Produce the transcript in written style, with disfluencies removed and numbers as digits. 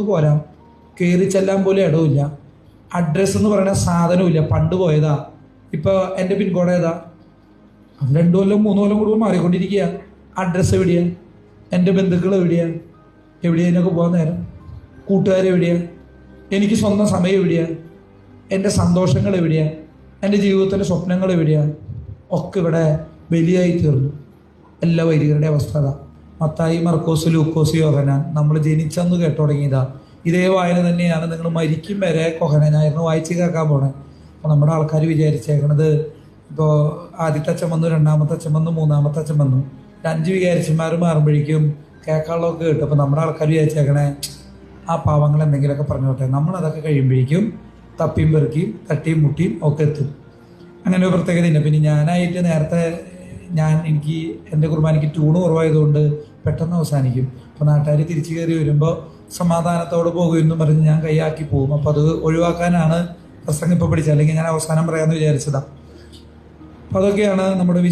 പോരാം, കയറി ചെല്ലാൻ പോലും ഇടവില്ല. അഡ്രസ്സ് എന്ന് പറയുന്ന സാധനമില്ല. പണ്ട് പോയതാ. ഇപ്പോൾ എൻ്റെ പിൻകോഡ് ഏതാ? 2 കൊല്ലം 3 കൊല്ലം കൂടുമ്പോൾ മാറിക്കൊണ്ടിരിക്കുക. അഡ്രസ്സ് എവിടെയാ? എൻ്റെ ബന്ധുക്കൾ എവിടെയാ? എവിടെയൊക്കെ പോകാൻ നേരം? കൂട്ടുകാരെവിടെയാ? എനിക്ക് സ്വന്തം സമയം എവിടെയാ? എൻ്റെ സന്തോഷങ്ങൾ എവിടെയാ? എൻ്റെ ജീവിതത്തിൻ്റെ സ്വപ്നങ്ങൾ എവിടെയാ? ഒക്കെ ഇവിടെ ബലിയായി തീർന്നു. എല്ലാ വൈദികരുടെ അവസ്ഥ അതാ. മത്തായി, മർക്കോസ്, ലൂക്കോസ്, യോഹന്നാൻ നമ്മൾ ജനിച്ചെന്ന് കേട്ടു തുടങ്ങിയതാ. ഇതേ വായന തന്നെയാണ് നിങ്ങൾ മരിക്കും വരെ കൊഹനായിരുന്നു വായിച്ച് കേൾക്കാൻ പോണേ. അപ്പോൾ നമ്മുടെ ആൾക്കാർ വിചാരിച്ചേക്കണത് ഇപ്പോൾ ആദ്യത്തെ അച്ഛൻ വന്നു, രണ്ടാമത്തെ അച്ഛൻ വന്നു, മൂന്നാമത്തെ അച്ഛൻ വന്നു, 5 വികാരിച്ചന്മാർ മാറുമ്പോഴേക്കും കേൾക്കാനുള്ളതൊക്കെ കേട്ടു. അപ്പോൾ നമ്മുടെ ആൾക്കാർ വിചാരിച്ചേക്കണേ ആ പാവങ്ങൾ എന്തെങ്കിലുമൊക്കെ പറഞ്ഞോട്ടെ, നമ്മളതൊക്കെ കഴിയുമ്പോഴേക്കും തപ്പിയും പെറുക്കിയും തട്ടിയും മുട്ടിയും ഒക്കെ എത്തും. അങ്ങനെ ഒരു പ്രത്യേകതയില്ല. പിന്നെ ഞാനായിട്ട് നേരത്തെ എനിക്ക് എൻ്റെ കുർബാനയ്ക്ക് ട്യൂണ് കുറവായതുകൊണ്ട് പെട്ടെന്ന് അവസാനിക്കും. അപ്പോൾ നാട്ടുകാർ തിരിച്ചു കയറി വരുമ്പോൾ സമാധാനത്തോടെ പോകുമെന്നും പറഞ്ഞ് ഞാൻ കൈയാക്കി പോകും. അപ്പോൾ അത് ഒഴിവാക്കാനാണ് പ്രസംഗം ഇപ്പോൾ പഠിച്ചത്. അല്ലെങ്കിൽ ഞാൻ അവസാനം പറയാമെന്ന് വിചാരിച്ചതാണ്. അപ്പോൾ അതൊക്കെയാണ് നമ്മുടെ